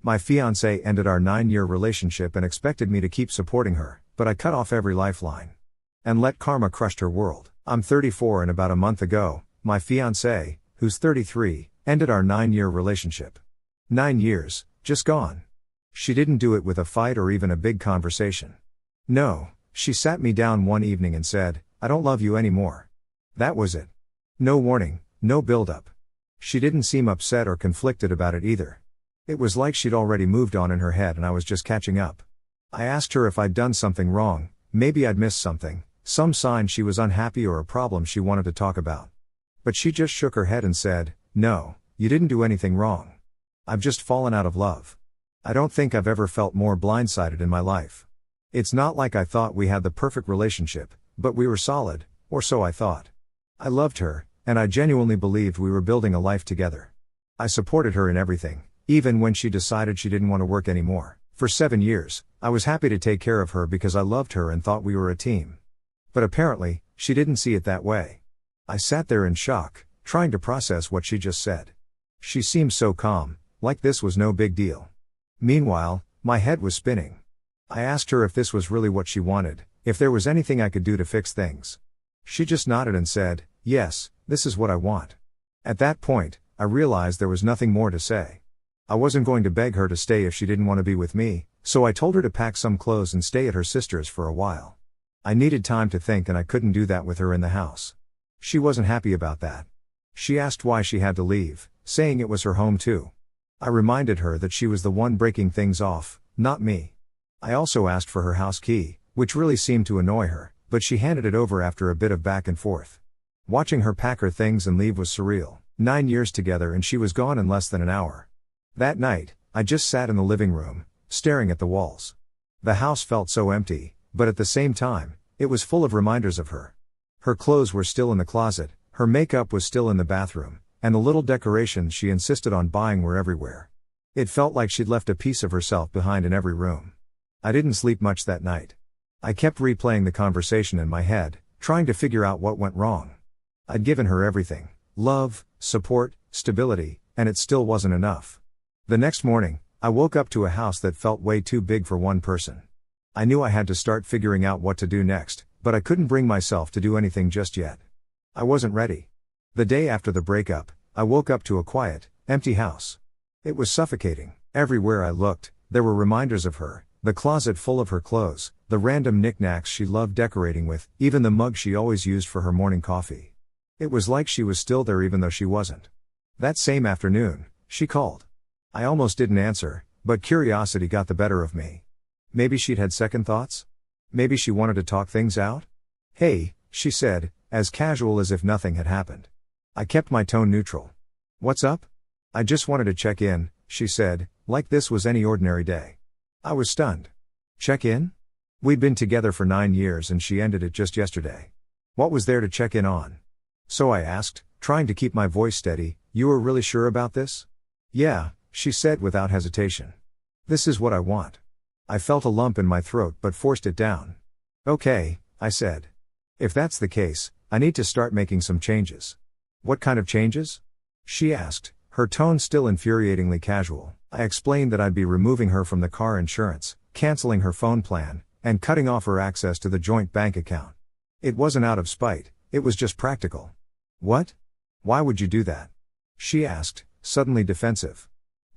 My fiancée ended our 9-year relationship and expected me to keep supporting her, but I cut off every lifeline. And let karma crush her world. I'm 34 and about a month ago, my fiancée, who's 33, ended our 9-year relationship. 9 years, just gone. She didn't do it with a fight or even a big conversation. No, she sat me down one evening and said, "I don't love you anymore." That was it. No warning, no build-up. She didn't seem upset or conflicted about it either. It was like she'd already moved on in her head and I was just catching up. I asked her if I'd done something wrong, maybe I'd missed something, some sign she was unhappy or a problem she wanted to talk about. But she just shook her head and said, "No, you didn't do anything wrong. I've just fallen out of love. I don't think I've ever felt more blindsided in my life. It's not like I thought we had the perfect relationship, but we were solid, or so I thought. I loved her, and I genuinely believed we were building a life together. I supported her in everything, even when she decided she didn't want to work anymore. For 7 years, I was happy to take care of her because I loved her and thought we were a team. But apparently, she didn't see it that way." I sat there in shock, trying to process what she just said. She seemed so calm, like this was no big deal. Meanwhile, my head was spinning. I asked her if this was really what she wanted, if there was anything I could do to fix things. She just nodded and said, "Yes, this is what I want." At that point, I realized there was nothing more to say. I wasn't going to beg her to stay if she didn't want to be with me, so I told her to pack some clothes and stay at her sister's for a while. I needed time to think and I couldn't do that with her in the house. She wasn't happy about that. She asked why she had to leave, saying it was her home too. I reminded her that she was the one breaking things off, not me. I also asked for her house key, which really seemed to annoy her, but she handed it over after a bit of back and forth. Watching her pack her things and leave was surreal. 9 years together and she was gone in less than an hour. That night, I just sat in the living room, staring at the walls. The house felt so empty, but at the same time, it was full of reminders of her. Her clothes were still in the closet, her makeup was still in the bathroom, and the little decorations she insisted on buying were everywhere. It felt like she'd left a piece of herself behind in every room. I didn't sleep much that night. I kept replaying the conversation in my head, trying to figure out what went wrong. I'd given her everything: love, support, stability, and it still wasn't enough. The next morning, I woke up to a house that felt way too big for one person. I knew I had to start figuring out what to do next, but I couldn't bring myself to do anything just yet. I wasn't ready. The day after the breakup, I woke up to a quiet, empty house. It was suffocating. Everywhere I looked, there were reminders of her: the closet full of her clothes, the random knickknacks she loved decorating with, even the mug she always used for her morning coffee. It was like she was still there even though she wasn't. That same afternoon, she called. I almost didn't answer, but curiosity got the better of me. Maybe she'd had second thoughts? Maybe she wanted to talk things out? "Hey," she said, as casual as if nothing had happened. I kept my tone neutral. "What's up?" "I just wanted to check in," she said, like this was any ordinary day. I was stunned. Check in? We'd been together for 9 years and she ended it just yesterday. What was there to check in on? So I asked, trying to keep my voice steady, "You were really sure about this?" "Yeah," she said without hesitation. "This is what I want." I felt a lump in my throat but forced it down. "Okay," I said. "If that's the case, I need to start making some changes." "What kind of changes?" she asked, her tone still infuriatingly casual. I explained that I'd be removing her from the car insurance, canceling her phone plan, and cutting off her access to the joint bank account. It wasn't out of spite, it was just practical. "What? Why would you do that?" she asked, suddenly defensive.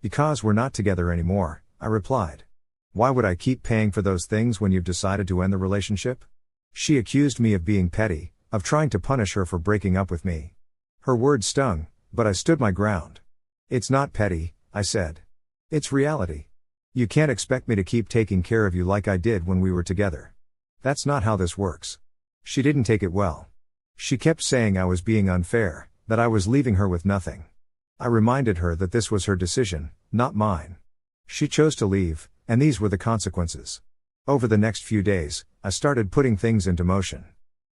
"Because we're not together anymore," I replied. "Why would I keep paying for those things when you've decided to end the relationship?" She accused me of being petty, of trying to punish her for breaking up with me. Her words stung, but I stood my ground. "It's not petty," I said. "It's reality. You can't expect me to keep taking care of you like I did when we were together. That's not how this works." She didn't take it well. She kept saying I was being unfair, that I was leaving her with nothing. I reminded her that this was her decision, not mine. She chose to leave, and these were the consequences. Over the next few days, I started putting things into motion.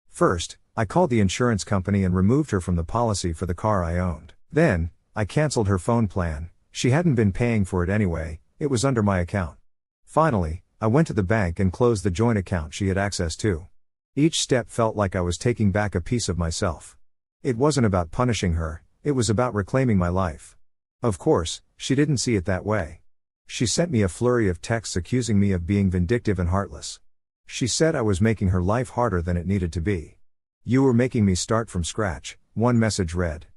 First, I called the insurance company and removed her from the policy for the car I owned. Then, I canceled her phone plan. She hadn't been paying for it anyway, it was under my account. Finally, I went to the bank and closed the joint account she had access to. Each step felt like I was taking back a piece of myself. It wasn't about punishing her, it was about reclaiming my life. Of course, she didn't see it that way. She sent me a flurry of texts accusing me of being vindictive and heartless. She said I was making her life harder than it needed to be. "You were making me start from scratch," one message read.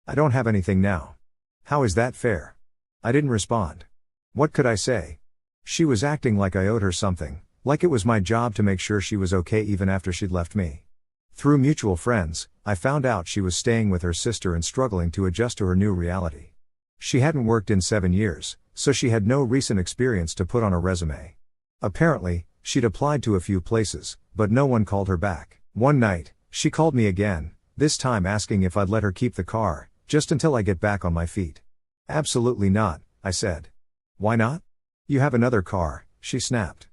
"I don't have anything now. How is that fair?" I didn't respond. What could I say? She was acting like I owed her something, like it was my job to make sure she was okay even after she'd left me. Through mutual friends, I found out she was staying with her sister and struggling to adjust to her new reality. She hadn't worked in 7 years, so she had no recent experience to put on her resume. Apparently, she'd applied to a few places, but no one called her back. One night, she called me again, this time asking if I'd let her keep the car, just until I get back on my feet. "Absolutely not," I said. "Why not?" "You have another car," she snapped.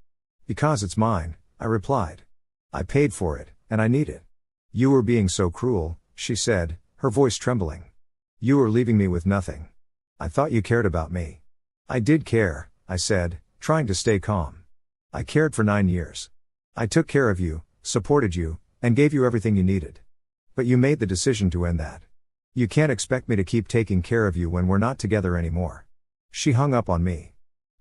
"Because it's mine," I replied. "I paid for it, and I need it." "You were being so cruel," she said, her voice trembling. "You were leaving me with nothing. I thought you cared about me." "I did care," I said, trying to stay calm. "I cared for 9 years. I took care of you, supported you, and gave you everything you needed. But you made the decision to end that. You can't expect me to keep taking care of you when we're not together anymore." She hung up on me.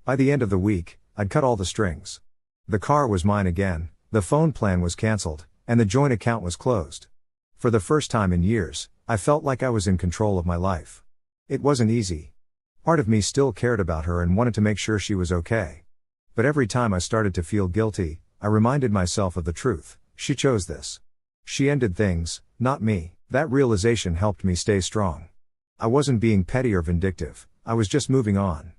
By the end of the week, I'd cut all the strings. The car was mine again, the phone plan was cancelled, and the joint account was closed. For the first time in years, I felt like I was in control of my life. It wasn't easy. Part of me still cared about her and wanted to make sure she was okay. But every time I started to feel guilty, I reminded myself of the truth: she chose this. She ended things, not me. That realization helped me stay strong. I wasn't being petty or vindictive, I was just moving on.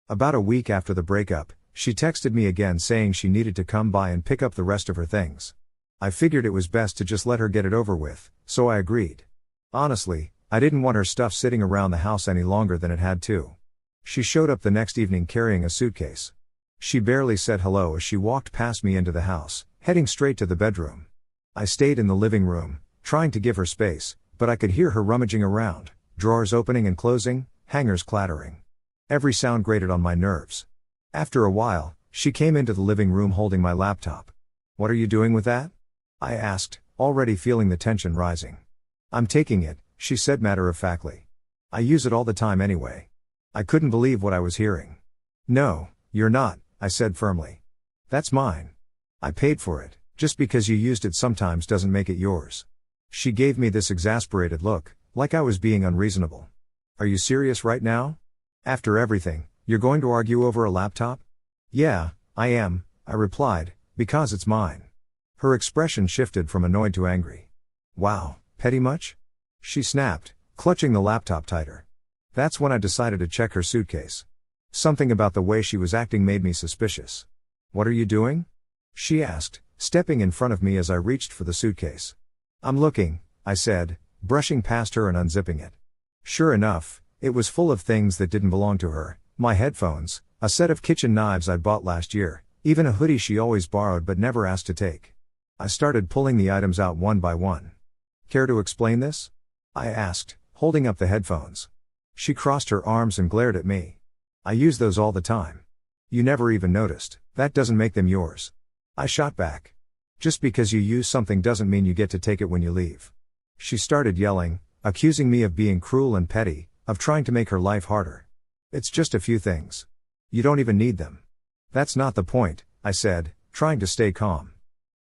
About a week after the breakup, she texted me again saying she needed to come by and pick up the rest of her things. I figured it was best to just let her get it over with, so I agreed. Honestly, I didn't want her stuff sitting around the house any longer than it had to. She showed up the next evening carrying a suitcase. She barely said hello as she walked past me into the house, heading straight to the bedroom. I stayed in the living room, trying to give her space, but I could hear her rummaging around, drawers opening and closing, hangers clattering. Every sound grated on my nerves. After a while, she came into the living room holding my laptop. "What are you doing with that?" I asked, already feeling the tension rising. "I'm taking it," she said matter-of-factly. "I use it all the time anyway." I couldn't believe what I was hearing. "No, you're not," I said firmly. "That's mine. I paid for it. Just because you used it sometimes doesn't make it yours." She gave me this exasperated look, like I was being unreasonable. "Are you serious right now? After everything, you're going to argue over a laptop?" "Yeah, I am," I replied, "because it's mine." Her expression shifted from annoyed to angry. "Wow, petty much?" she snapped, clutching the laptop tighter. That's when I decided to check her suitcase. Something about the way she was acting made me suspicious. "What are you doing?" she asked, stepping in front of me as I reached for the suitcase. "I'm looking," I said, brushing past her and unzipping it. Sure enough, it was full of things that didn't belong to her: my headphones, a set of kitchen knives I'd bought last year, even a hoodie she always borrowed but never asked to take. I started pulling the items out one by one. "Care to explain this?" I asked, holding up the headphones. She crossed her arms and glared at me. "I use those all the time. You never even noticed. That doesn't make them yours." I shot back. "Just because you use something doesn't mean you get to take it when you leave." She started yelling, accusing me of being cruel and petty, of trying to make her life harder. "It's just a few things. You don't even need them." "That's not the point," I said, trying to stay calm.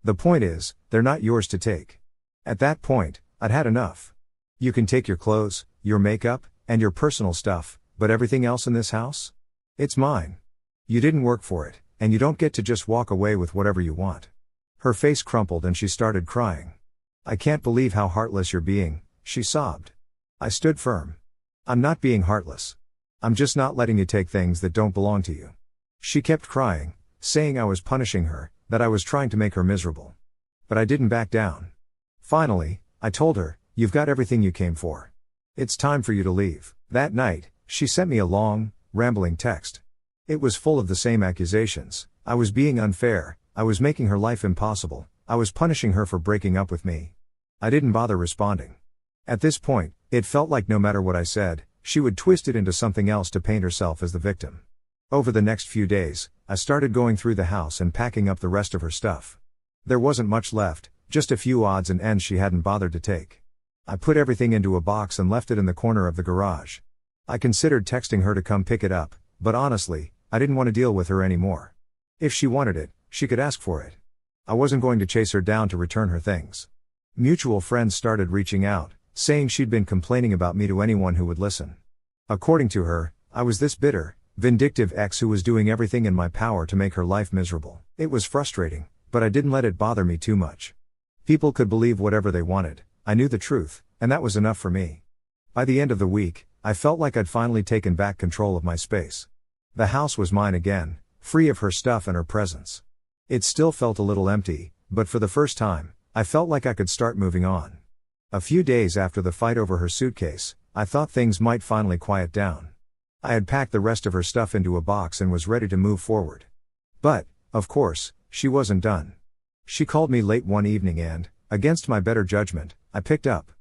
"The point is, they're not yours to take." At that point, I'd had enough. "You can take your clothes, your makeup, and your personal stuff, but everything else in this house? It's mine. You didn't work for it, and you don't get to just walk away with whatever you want." Her face crumpled and she started crying. "I can't believe how heartless you're being," she sobbed. I stood firm. "I'm not being heartless. I'm just not letting you take things that don't belong to you." She kept crying, saying I was punishing her, that I was trying to make her miserable. But I didn't back down. Finally, I told her, "You've got everything you came for. It's time for you to leave." That night, she sent me a long, rambling text. It was full of the same accusations. I was being unfair, I was making her life impossible, I was punishing her for breaking up with me. I didn't bother responding. At this point, it felt like no matter what I said, she would twist it into something else to paint herself as the victim. Over the next few days, I started going through the house and packing up the rest of her stuff. There wasn't much left, just a few odds and ends she hadn't bothered to take. I put everything into a box and left it in the corner of the garage. I considered texting her to come pick it up, but honestly, I didn't want to deal with her anymore. If she wanted it, she could ask for it. I wasn't going to chase her down to return her things. Mutual friends started reaching out, saying she'd been complaining about me to anyone who would listen. According to her, I was this bitter, vindictive ex who was doing everything in my power to make her life miserable. It was frustrating, but I didn't let it bother me too much. People could believe whatever they wanted, I knew the truth, and that was enough for me. By the end of the week, I felt like I'd finally taken back control of my space. The house was mine again, free of her stuff and her presence. It still felt a little empty, but for the first time, I felt like I could start moving on. A few days after the fight over her suitcase, I thought things might finally quiet down. I had packed the rest of her stuff into a box and was ready to move forward. But, of course, she wasn't done. She called me late one evening and, against my better judgment, I picked up.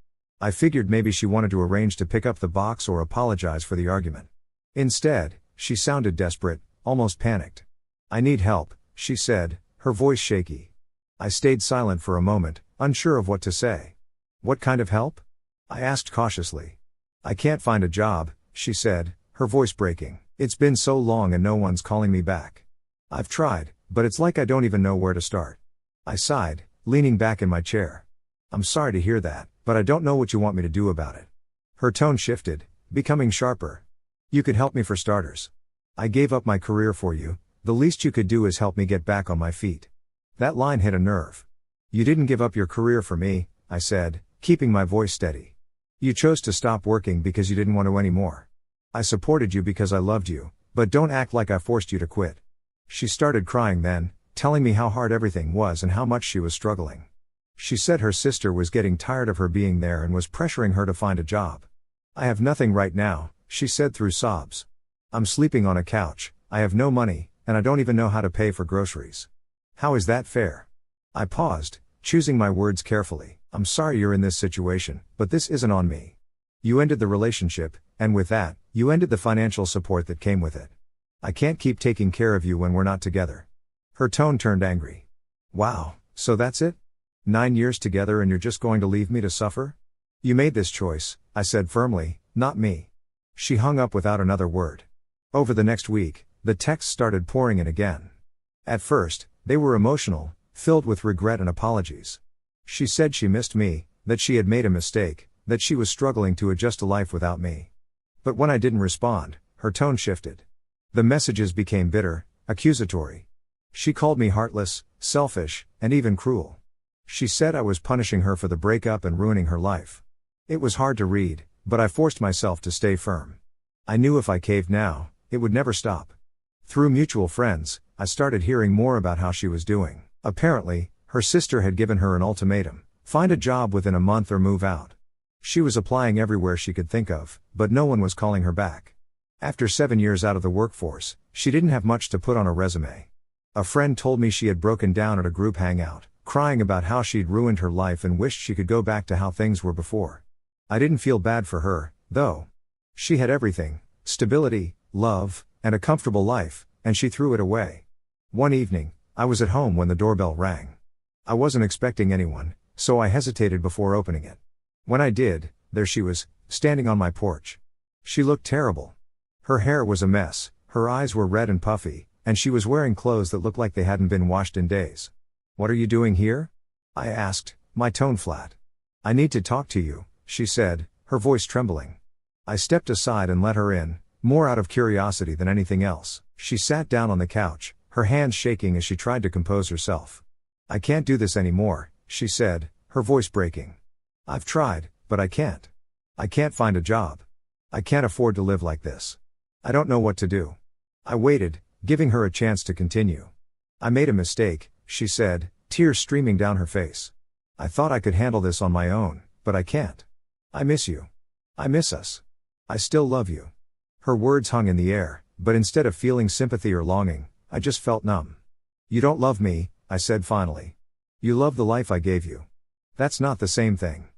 I figured maybe she wanted to arrange to pick up the box or apologize for the argument. Instead, she sounded desperate, almost panicked. "I need help," she said, her voice shaky. I stayed silent for a moment, unsure of what to say. "What kind of help?" I asked cautiously. "I can't find a job," she said, her voice breaking. "It's been so long and no one's calling me back. I've tried, but it's like I don't even know where to start." I sighed, leaning back in my chair. "I'm sorry to hear that, but I don't know what you want me to do about it." Her tone shifted, becoming sharper. "You could help me for starters. I gave up my career for you, the least you could do is help me get back on my feet." That line hit a nerve. "You didn't give up your career for me," I said, keeping my voice steady. "You chose to stop working because you didn't want to anymore. I supported you because I loved you, but don't act like I forced you to quit." She started crying then, telling me how hard everything was and how much she was struggling. She said her sister was getting tired of her being there and was pressuring her to find a job. "I have nothing right now," she said through sobs. "I'm sleeping on a couch, I have no money, and I don't even know how to pay for groceries. How is that fair?" I paused, choosing my words carefully. "I'm sorry you're in this situation, but this isn't on me. You ended the relationship, and with that, you ended the financial support that came with it. I can't keep taking care of you when we're not together." Her tone turned angry. "Wow, so that's it? 9 years together and you're just going to leave me to suffer?" "You made this choice," I said firmly, "not me." She hung up without another word. Over the next week, the texts started pouring in again. At first, they were emotional, filled with regret and apologies. She said she missed me, that she had made a mistake, that she was struggling to adjust to life without me. But when I didn't respond, her tone shifted. The messages became bitter, accusatory. She called me heartless, selfish, and even cruel. She said I was punishing her for the breakup and ruining her life. It was hard to read, but I forced myself to stay firm. I knew if I caved now, it would never stop. Through mutual friends, I started hearing more about how she was doing. Apparently, her sister had given her an ultimatum: find a job within a month or move out. She was applying everywhere she could think of, but no one was calling her back. After 7 years out of the workforce, she didn't have much to put on her resume. A friend told me she had broken down at a group hangout, crying about how she'd ruined her life and wished she could go back to how things were before. I didn't feel bad for her, though. She had everything: stability, love, and a comfortable life, and she threw it away. One evening, I was at home when the doorbell rang. I wasn't expecting anyone, so I hesitated before opening it. When I did, there she was, standing on my porch. She looked terrible. Her hair was a mess, her eyes were red and puffy, and she was wearing clothes that looked like they hadn't been washed in days. "What are you doing here?" I asked, my tone flat. "I need to talk to you," she said, her voice trembling. I stepped aside and let her in, more out of curiosity than anything else. She sat down on the couch, her hands shaking as she tried to compose herself. "I can't do this anymore," she said, her voice breaking. "I've tried, but I can't. I can't find a job. I can't afford to live like this. I don't know what to do." I waited, giving her a chance to continue. "I made a mistake," she said, tears streaming down her face. "I thought I could handle this on my own, but I can't. I miss you. I miss us. I still love you." Her words hung in the air, but instead of feeling sympathy or longing, I just felt numb. "You don't love me," I said finally. "You love the life I gave you. That's not the same thing."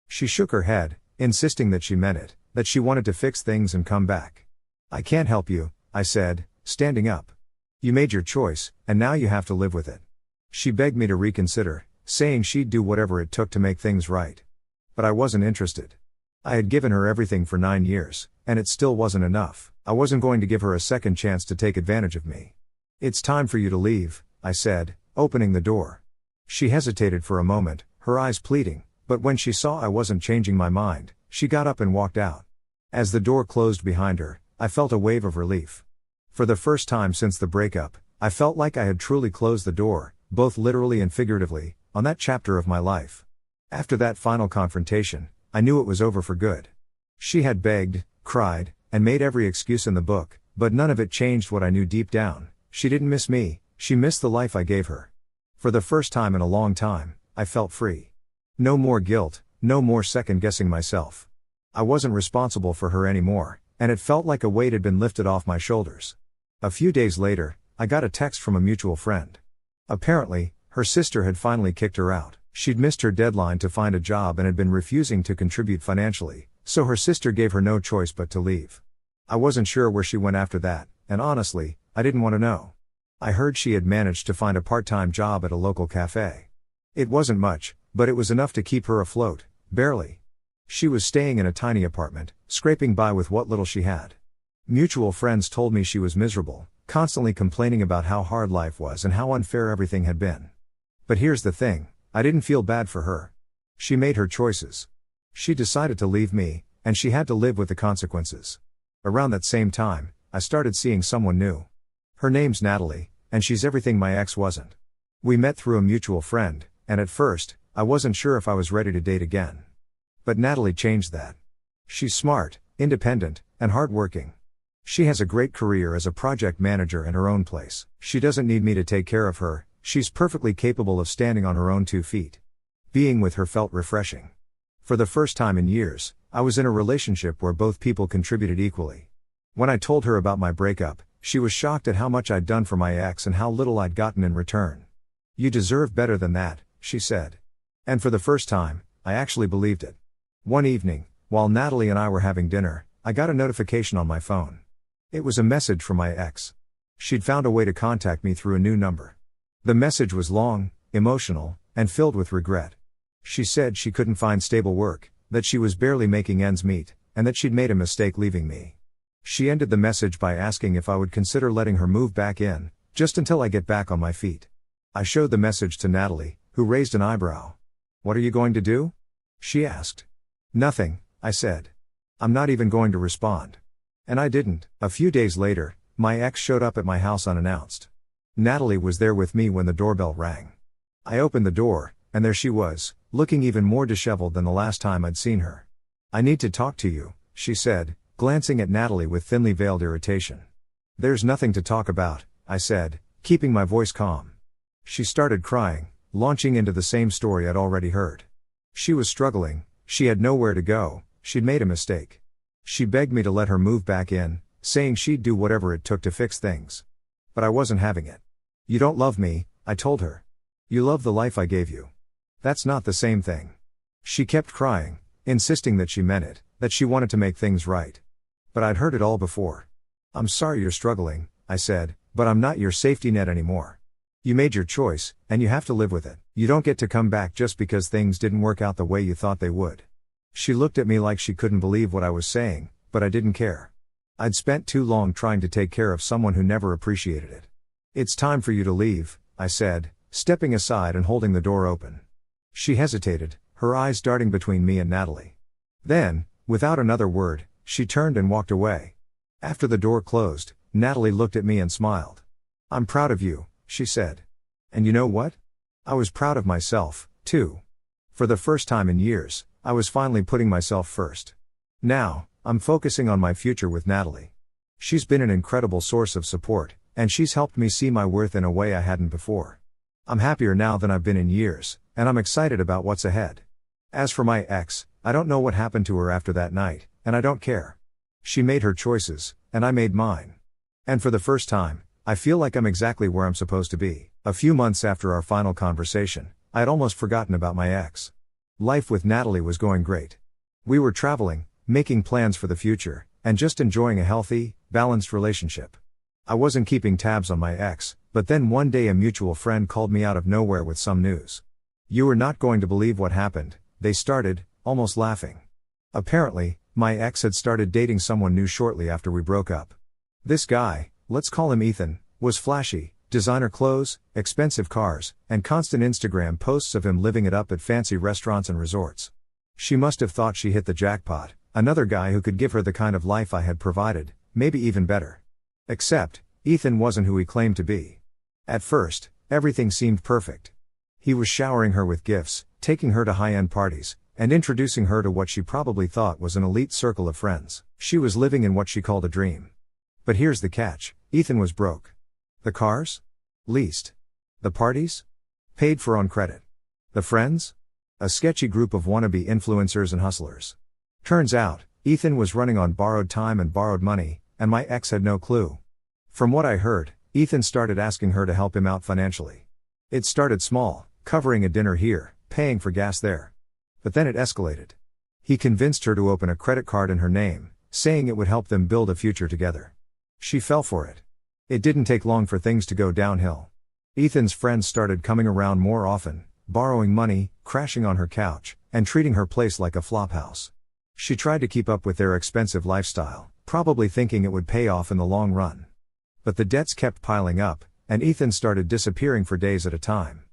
She shook her head, insisting that she meant it, that she wanted to fix things and come back. "I can't help you," I said, standing up. "You made your choice, and now you have to live with it." She begged me to reconsider, saying she'd do whatever it took to make things right. But I wasn't interested. I had given her everything for 9 years, and it still wasn't enough. I wasn't going to give her a second chance to take advantage of me. "It's time for you to leave," I said, opening the door. She hesitated for a moment, her eyes pleading, but when she saw I wasn't changing my mind, she got up and walked out. As the door closed behind her, I felt a wave of relief. For the first time since the breakup, I felt like I had truly closed the door, both literally and figuratively, on that chapter of my life. After that final confrontation, I knew it was over for good. She had begged, cried, and made every excuse in the book, but none of it changed what I knew deep down. She didn't miss me, she missed the life I gave her. For the first time in a long time, I felt free. No more guilt, no more second-guessing myself. I wasn't responsible for her anymore, and it felt like a weight had been lifted off my shoulders. A few days later, I got a text from a mutual friend. Apparently, her sister had finally kicked her out. She'd missed her deadline to find a job and had been refusing to contribute financially, so her sister gave her no choice but to leave. I wasn't sure where she went after that, and honestly, I didn't want to know. I heard she had managed to find a part-time job at a local cafe. It wasn't much, but it was enough to keep her afloat, barely. She was staying in a tiny apartment, scraping by with what little she had. Mutual friends told me she was miserable, constantly complaining about how hard life was and how unfair everything had been. But here's the thing, I didn't feel bad for her. She made her choices. She decided to leave me, and she had to live with the consequences. Around that same time, I started seeing someone new. Her name's Natalie, and she's everything my ex wasn't. We met through a mutual friend, and at first, I wasn't sure if I was ready to date again. But Natalie changed that. She's smart, independent, and hardworking. She has a great career as a project manager in her own place. She doesn't need me to take care of her, she's perfectly capable of standing on her own 2 feet. Being with her felt refreshing. For the first time in years, I was in a relationship where both people contributed equally. When I told her about my breakup, she was shocked at how much I'd done for my ex and how little I'd gotten in return. "You deserve better than that," she said. And for the first time, I actually believed it. One evening, while Natalie and I were having dinner, I got a notification on my phone. It was a message from my ex. She'd found a way to contact me through a new number. The message was long, emotional, and filled with regret. She said she couldn't find stable work, that she was barely making ends meet, and that she'd made a mistake leaving me. She ended the message by asking if I would consider letting her move back in, just until I get back on my feet. I showed the message to Natalie, who raised an eyebrow. "What are you going to do?" she asked. "Nothing," I said. "I'm not even going to respond." And I didn't. A few days later, my ex showed up at my house unannounced. Natalie was there with me when the doorbell rang. I opened the door, and there she was, looking even more disheveled than the last time I'd seen her. "I need to talk to you," she said, glancing at Natalie with thinly veiled irritation. "There's nothing to talk about," I said, keeping my voice calm. She started crying, launching into the same story I'd already heard. She was struggling, she had nowhere to go, she'd made a mistake. She begged me to let her move back in, saying she'd do whatever it took to fix things. But I wasn't having it. "You don't love me," I told her. "You love the life I gave you. That's not the same thing." She kept crying, insisting that she meant it, that she wanted to make things right. But I'd heard it all before. "I'm sorry you're struggling," I said, "but I'm not your safety net anymore. You made your choice, and you have to live with it. You don't get to come back just because things didn't work out the way you thought they would." She looked at me like she couldn't believe what I was saying, but I didn't care. I'd spent too long trying to take care of someone who never appreciated it. "It's time for you to leave," I said, stepping aside and holding the door open. She hesitated, her eyes darting between me and Natalie. Then, without another word, she turned and walked away. After the door closed, Natalie looked at me and smiled. "I'm proud of you," she said. And you know what? I was proud of myself, too. For the first time in years, I was finally putting myself first. Now, I'm focusing on my future with Natalie. She's been an incredible source of support, and she's helped me see my worth in a way I hadn't before. I'm happier now than I've been in years, and I'm excited about what's ahead. As for my ex, I don't know what happened to her after that night, and I don't care. She made her choices, and I made mine. And for the first time, I feel like I'm exactly where I'm supposed to be. A few months after our final conversation, I had almost forgotten about my ex. Life with Natalie was going great. We were traveling, making plans for the future, and just enjoying a healthy, balanced relationship. I wasn't keeping tabs on my ex, but then one day a mutual friend called me out of nowhere with some news. "You are not going to believe what happened," they started, almost laughing. Apparently, My ex had started dating someone new shortly after we broke up. This guy, let's call him Ethan, was flashy, designer clothes, expensive cars, and constant Instagram posts of him living it up at fancy restaurants and resorts. She must have thought she hit the jackpot, another guy who could give her the kind of life I had provided, maybe even better. Except, Ethan wasn't who he claimed to be. At first, everything seemed perfect. He was showering her with gifts, taking her to high-end parties, and introducing her to what she probably thought was an elite circle of friends. She was living in what she called a dream. But here's the catch, Ethan was broke. The cars? Leased. The parties? Paid for on credit. The friends? A sketchy group of wannabe influencers and hustlers. Turns out, Ethan was running on borrowed time and borrowed money, and my ex had no clue. From what I heard, Ethan started asking her to help him out financially. It started small, covering a dinner here, paying for gas there. But then it escalated. He convinced her to open a credit card in her name, saying it would help them build a future together. She fell for it. It didn't take long for things to go downhill. Ethan's friends started coming around more often, borrowing money, crashing on her couch, and treating her place like a flophouse. She tried to keep up with their expensive lifestyle, probably thinking it would pay off in the long run. But the debts kept piling up, and Ethan started disappearing for days at a time.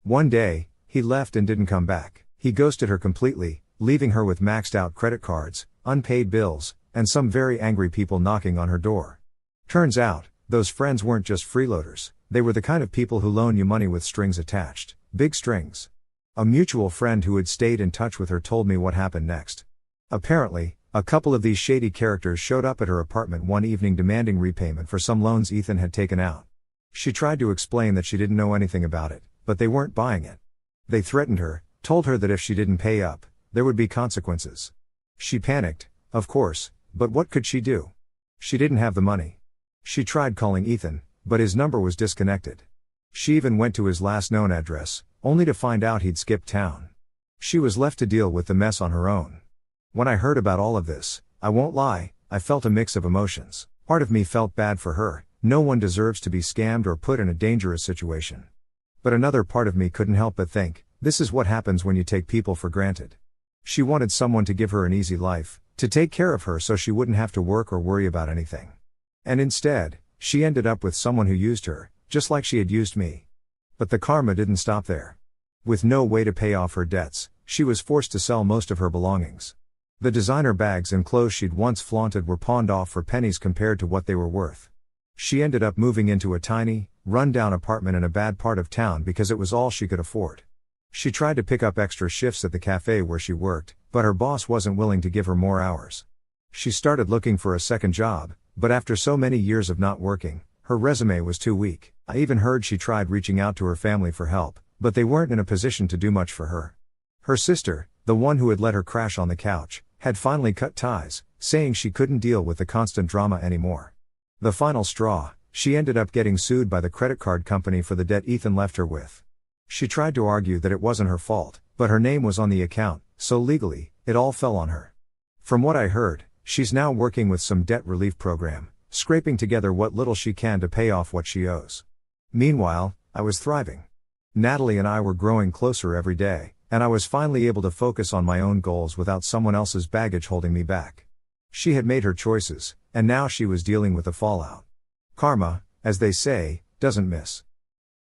One day, he left and didn't come back. He ghosted her completely, leaving her with maxed out credit cards, unpaid bills, and some very angry people knocking on her door. Turns out, those friends weren't just freeloaders, they were the kind of people who loan you money with strings attached, big strings. A mutual friend who had stayed in touch with her told me what happened next. Apparently, a couple of these shady characters showed up at her apartment one evening demanding repayment for some loans Ethan had taken out. She tried to explain that she didn't know anything about it, but they weren't buying it. They threatened her, told her that if she didn't pay up, there would be consequences. She panicked, of course, but what could she do? She didn't have the money. She tried calling Ethan, but his number was disconnected. She even went to his last known address, only to find out he'd skipped town. She was left to deal with the mess on her own. When I heard about all of this, I won't lie, I felt a mix of emotions. Part of me felt bad for her, no one deserves to be scammed or put in a dangerous situation. But another part of me couldn't help but think, this is what happens when you take people for granted. She wanted someone to give her an easy life, to take care of her so she wouldn't have to work or worry about anything. And instead, she ended up with someone who used her, just like she had used me. But the karma didn't stop there. With no way to pay off her debts, she was forced to sell most of her belongings. The designer bags and clothes she'd once flaunted were pawned off for pennies compared to what they were worth. She ended up moving into a tiny, run-down apartment in a bad part of town because it was all she could afford. She tried to pick up extra shifts at the cafe where she worked, but her boss wasn't willing to give her more hours. She started looking for a second job, but after so many years of not working, her resume was too weak. I even heard she tried reaching out to her family for help, but they weren't in a position to do much for her. Her sister, the one who had let her crash on the couch, had finally cut ties, saying she couldn't deal with the constant drama anymore. The final straw, she ended up getting sued by the credit card company for the debt Ethan left her with. She tried to argue that it wasn't her fault, but her name was on the account, so legally, it all fell on her. From what I heard, she's now working with some debt relief program, scraping together what little she can to pay off what she owes. Meanwhile, I was thriving. Natalie and I were growing closer every day, and I was finally able to focus on my own goals without someone else's baggage holding me back. She had made her choices, and now she was dealing with the fallout. Karma, as they say, doesn't miss.